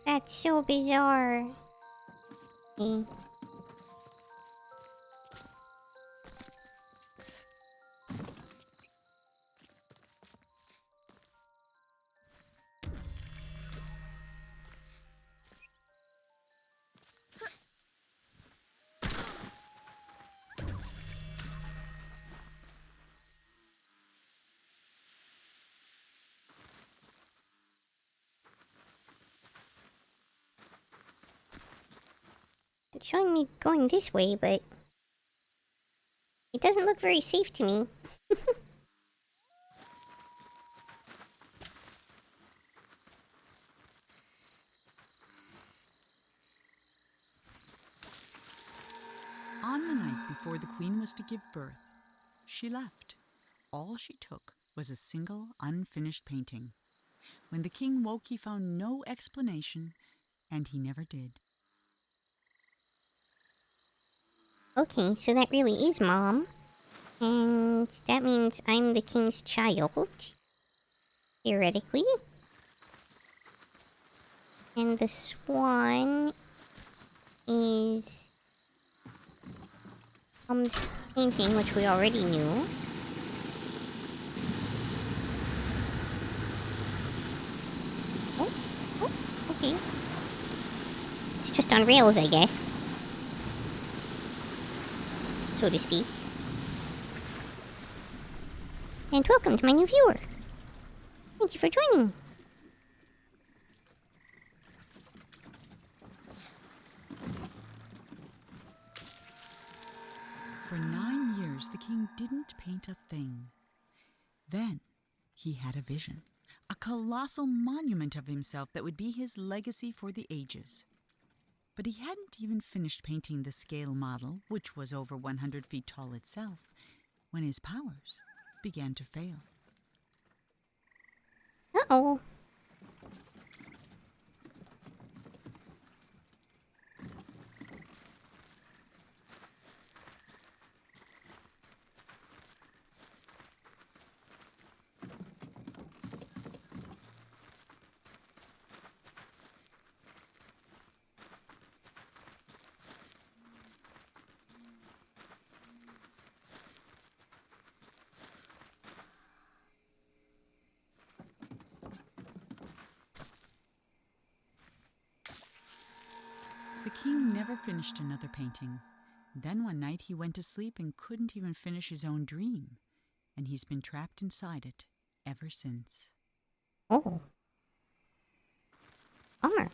That's so bizarre. Eh. It's showing me going this way, but it doesn't look very safe to me. On the night before the queen was to give birth, she left. All she took was a single unfinished painting. When the king woke, he found no explanation, and he never did. Okay, so that really is Mom. And that means I'm the king's child. Theoretically. And the swan is Mom's painting, which we already knew. Oh, okay. It's just on rails, I guess. So to speak. And welcome to my new viewer. Thank you for joining. For 9 years, the king didn't paint a thing. Then he had a vision, a colossal monument of himself that would be his legacy for the ages. But he hadn't even finished painting the scale model, which was over 100 feet tall itself, when his powers began to fail. Uh-oh. The king never finished another painting. Then one night he went to sleep and couldn't even finish his own dream, and he's been trapped inside it ever since. Oh. Bummer.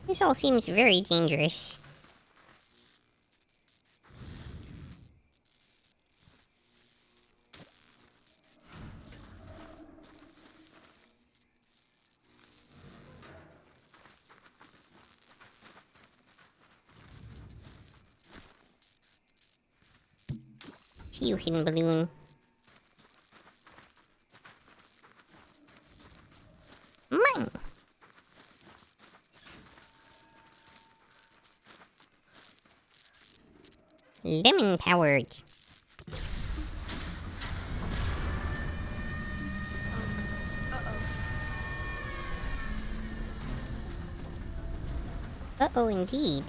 This all seems very dangerous. See you, hidden balloon. Mine! Lemon powered. Uh-oh, indeed.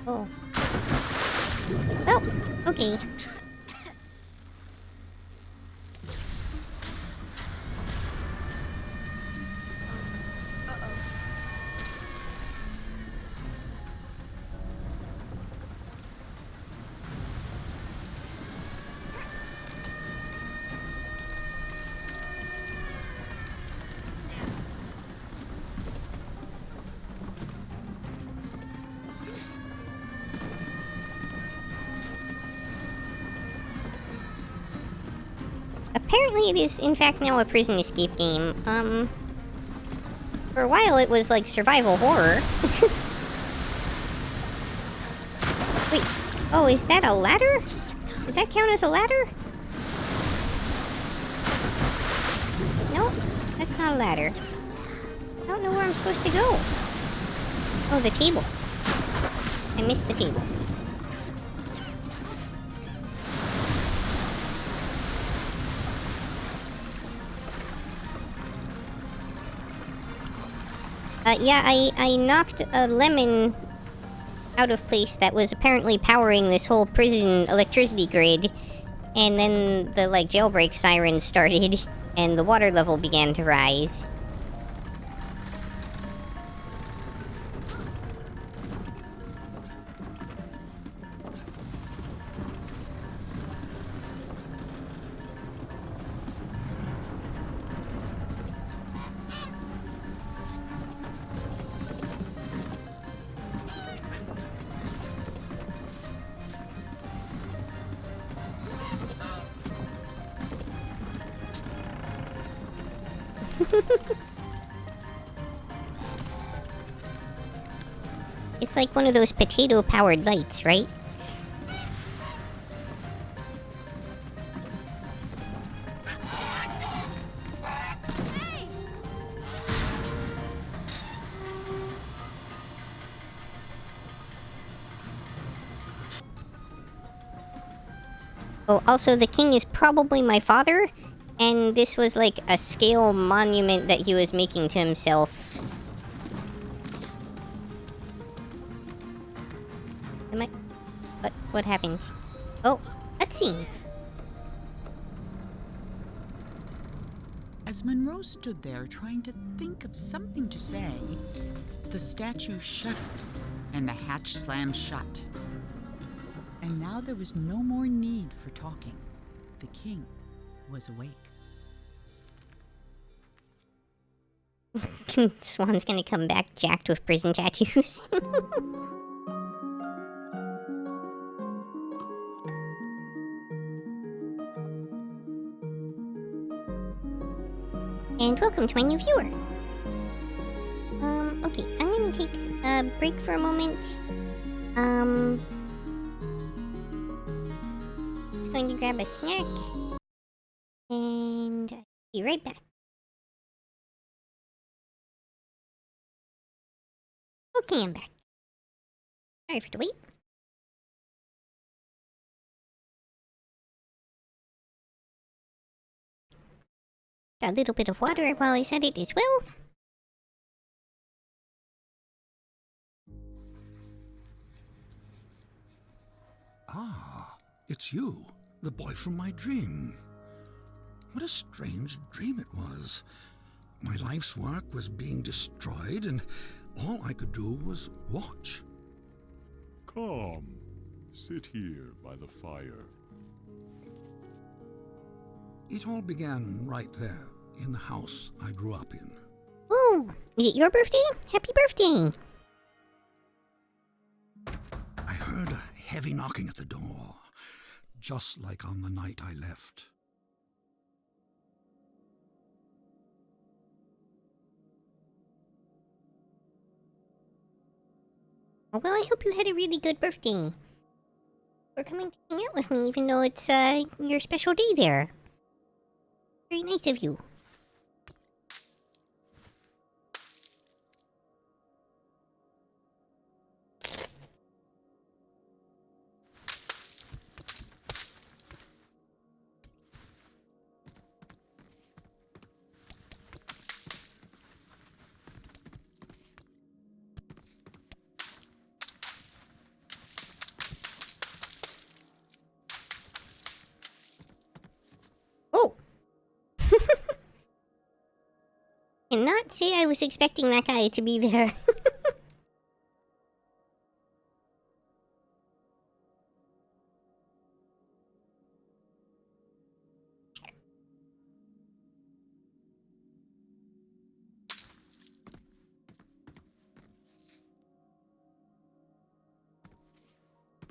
Oh. Well, okay. Apparently it is, in fact, now a prison escape game. For a while it was like survival horror. Wait, oh, is that a ladder? Does that count as a ladder? Nope, that's not a ladder. I don't know where I'm supposed to go. Oh, the table. I missed the table. Yeah, I knocked a lemon out of place that was apparently powering this whole prison electricity grid. And then the, like, jailbreak sirens started, and the water level began to rise. It's like one of those potato-powered lights, right? Oh, also, the king is probably my father, and this was like a scale monument that he was making to himself. Am I... What happened? Oh, cutscene. As Monroe stood there trying to think of something to say, the statue shuddered and the hatch slammed shut. And now there was no more need for talking. The king was awake. Swan's gonna come back jacked with prison tattoos. And welcome to my new viewer. Okay, I'm gonna take a break for a moment. Just going to grab a snack. And I'll be right back. Okay, I'm back. Sorry for the wait. Got a little bit of water while I said it as well. Ah, it's you, the boy from my dream. What a strange dream it was. My life's work was being destroyed, and all I could do was watch. Come, sit here by the fire. It all began right there, in the house I grew up in. Oh, is it your birthday? Happy birthday! I heard a heavy knocking at the door, just like on the night I left. Well, I hope you had a really good birthday. For coming to hang out with me, even though it's, your special day there. Very nice of you. Oh! Cannot say I was expecting that guy to be there.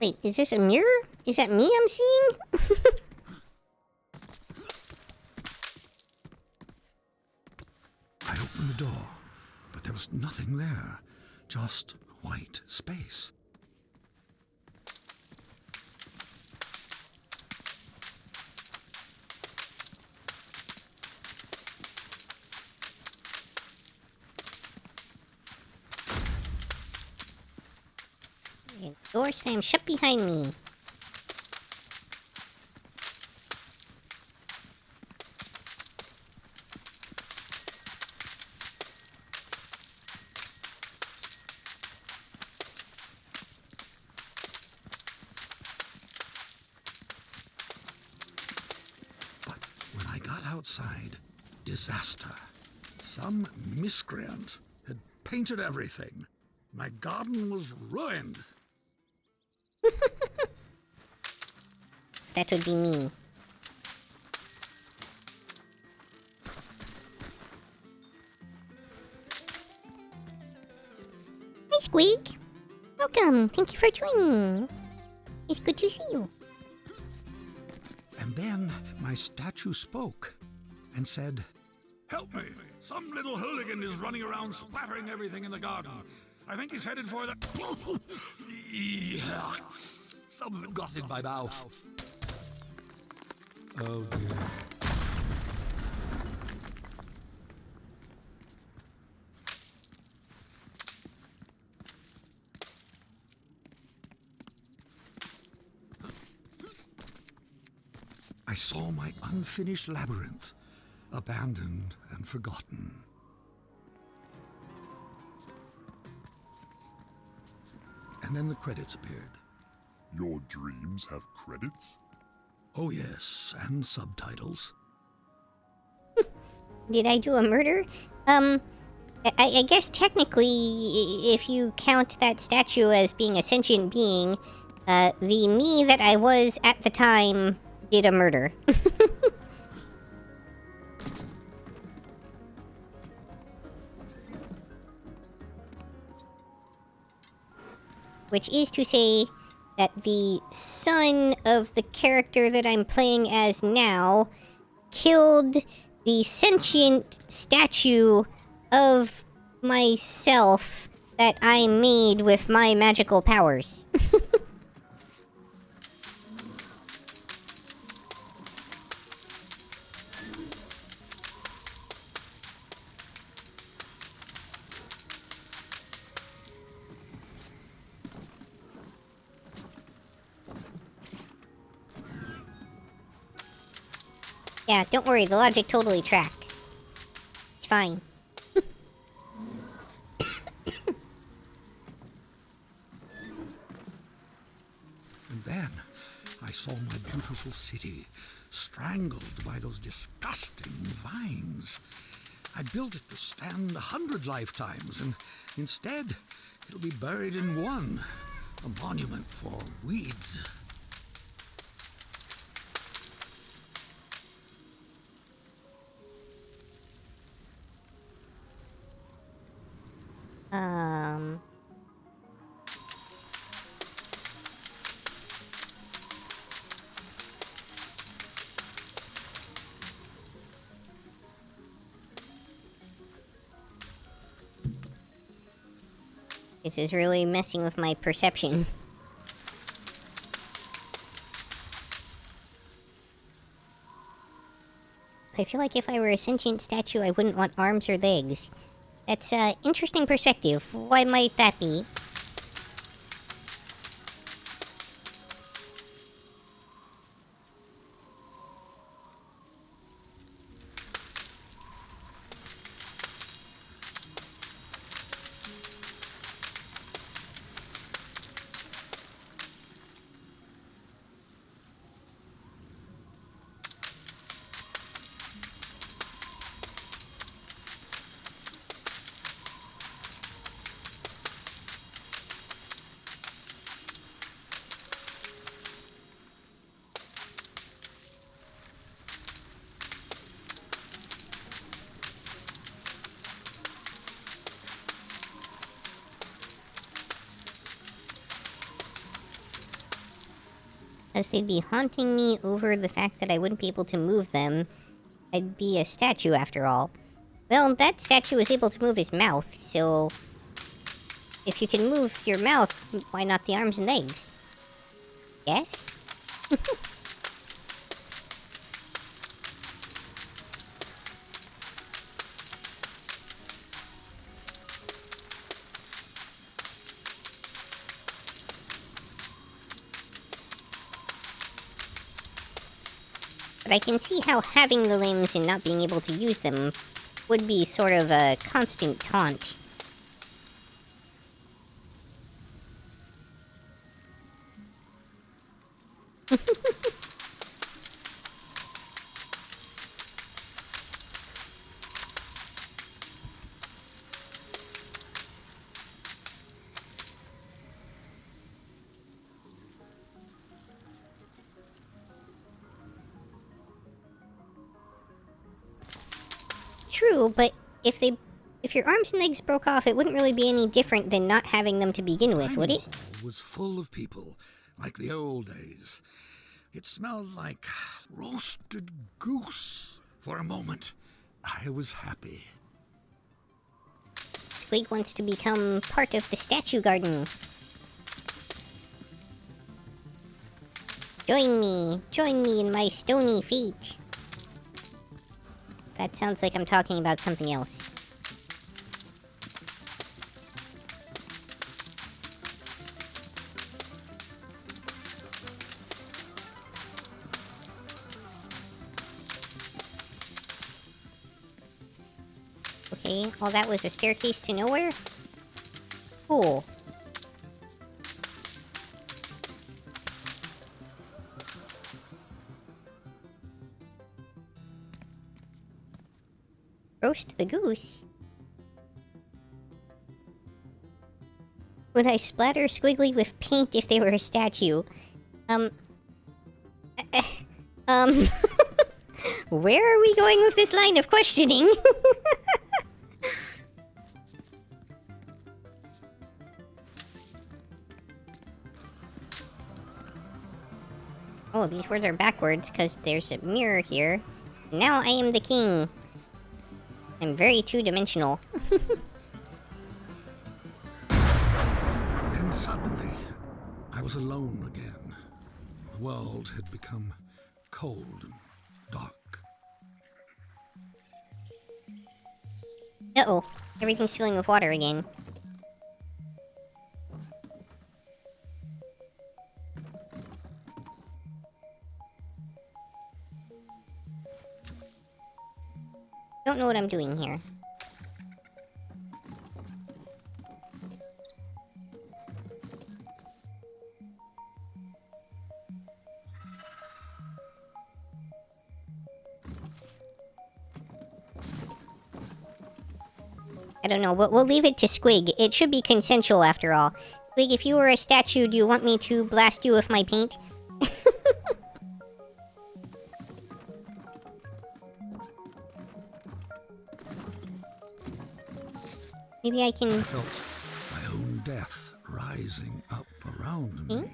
Wait, is this a mirror? Is that me I'm seeing? I opened the door, but there was nothing there, just white space. Door slam shut behind me. But when I got outside, disaster. Some miscreant had painted everything. My garden was ruined. That would be me. Hi, Squeak. Welcome. Thank you for joining. It's good to see you. And then my statue spoke and said, "Help me! Some little hooligan is running around splattering everything in the garden. I think he's headed for the... Something got in my mouth. Oh dear. I saw my unfinished labyrinth, abandoned and forgotten. And then the credits appeared. Your dreams have credits? Oh yes, and subtitles. Did I do a murder? I guess technically, if you count that statue as being a sentient being, the me that I was at the time did a murder. Which is to say that the son of the character that I'm playing as now killed the sentient statue of myself that I made with my magical powers. Yeah, don't worry, the logic totally tracks. It's fine. And then I saw my beautiful city strangled by those disgusting vines. I built it to stand 100 lifetimes, and instead it'll be buried in one, a monument for weeds. This is really messing with my perception. I feel like if I were a sentient statue, I wouldn't want arms or legs. That's an interesting perspective. Why might that be? As they'd be haunting me over the fact that I wouldn't be able to move them. I'd be a statue after all. Well, that statue was able to move his mouth, so... if you can move your mouth, why not the arms and legs? Yes? But I can see how having the limbs and not being able to use them would be sort of a constant taunt. True, but if your arms and legs broke off, it wouldn't really be any different than not having them to begin with, would it? It was full of people, like the old days. It smelled like roasted goose. For a moment, I was happy. Squig wants to become part of the statue garden. Join me in my stony feet. That sounds like I'm talking about something else. Okay, all that was a staircase to nowhere? Cool. Roast the goose? Would I splatter Squiggly with paint if they were a statue? Where are we going with this line of questioning? Oh, these words are backwards because there's a mirror here. Now I am the king. I'm very two-dimensional. Then suddenly, I was alone again. The world had become cold and dark. Uh-oh. Everything's filling with water again. Don't know what I'm doing here. I don't know, but we'll leave it to Squig. It should be consensual after all. Squig, if you were a statue, do you want me to blast you with my paint? Maybe I can... I felt my own death rising up around me.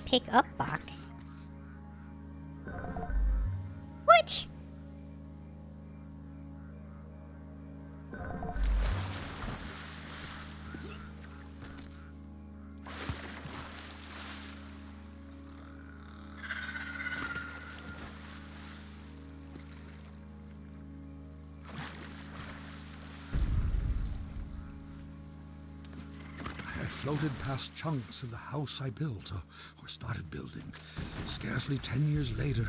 Pick up box? What? I floated past chunks of the house I built, or started building. Scarcely 10 years later,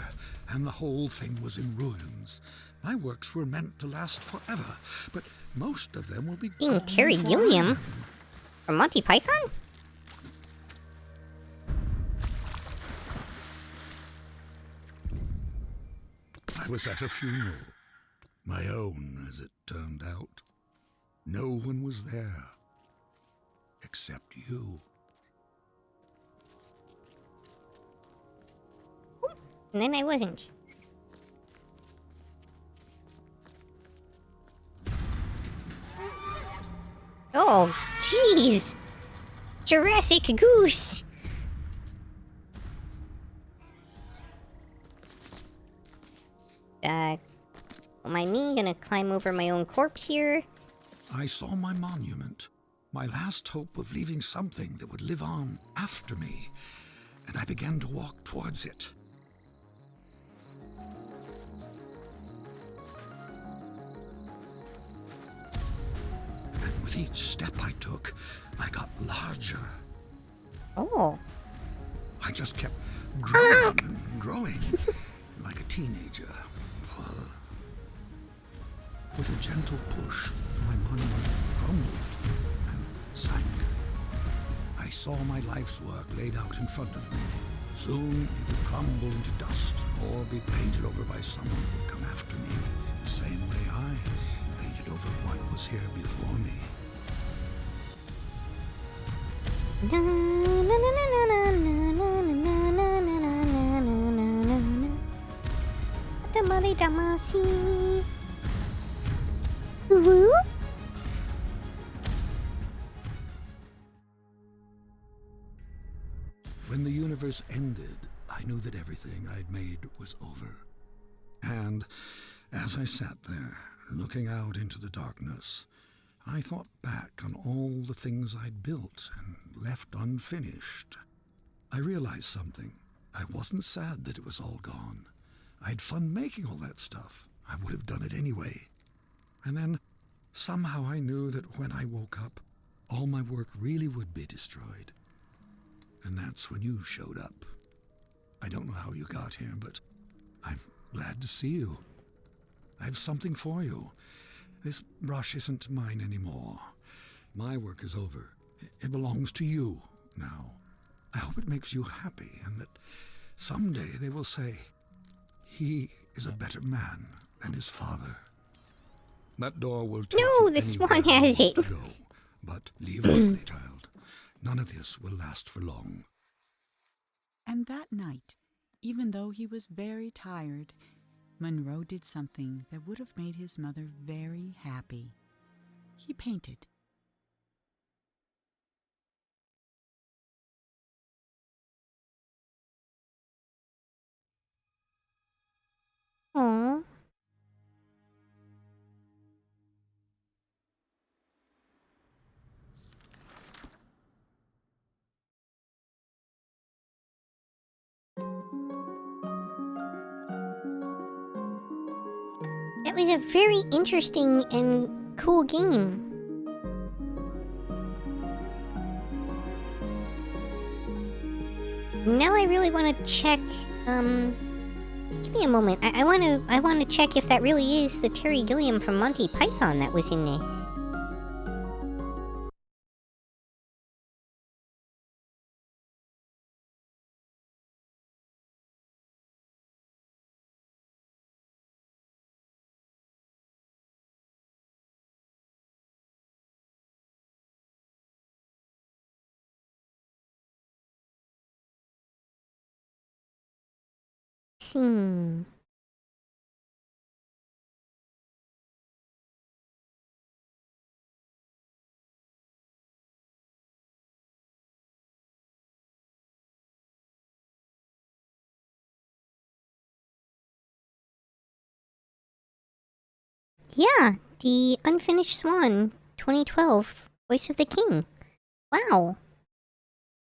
and the whole thing was in ruins. My works were meant to last forever, but most of them will be Being gone Terry before Gilliam? I am. From Monty Python? I was at a funeral. My own, as it turned out. No one was there. Except you. And then I wasn't. Oh, jeez! Jurassic Goose! Am I me gonna climb over my own corpse here? I saw my monument. my last hope of leaving something that would live on after me, and I began to walk towards it. And with each step I took, I got larger. Oh. I just kept growing and growing, like a teenager. With a gentle push, my monument crumbled and sank. I saw my life's work laid out in front of me. Soon it would crumble into dust or be painted over by someone who would come after me, the same way I painted over what was here before me. Na na na na na na na na na na na na na. Damari damasi. Woo? When the universe ended, I knew that everything I'd made was over. And as I sat there, looking out into the darkness, I thought back on all the things I'd built and left unfinished. I realized something. I wasn't sad that it was all gone. I had fun making all that stuff. I would have done it anyway. And then, somehow I knew that when I woke up, all my work really would be destroyed. And that's when you showed up. I don't know how you got here, but I'm glad to see you. I have something for you. This brush isn't mine anymore. My work is over. It belongs to you now. I hope it makes you happy and that someday they will say, he is a better man than his father. That door will take No, you the Swan anywhere you has want it. to go. But leave quickly, child. None of this will last for long. And that night, even though he was very tired, Monroe did something that would have made his mother very happy. He painted. Aww. That was a very interesting and cool game. Now I really want to check, give me a moment. I want to check if that really is the Terry Gilliam from Monty Python that was in this. See. Yeah, the Unfinished Swan, 2012, Voice of the King. Wow.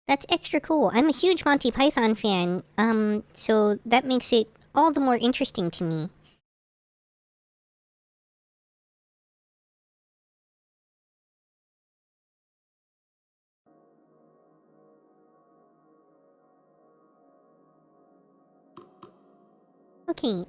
That's extra cool. I'm a huge Monty Python fan, so that makes it all the more interesting to me. Okay,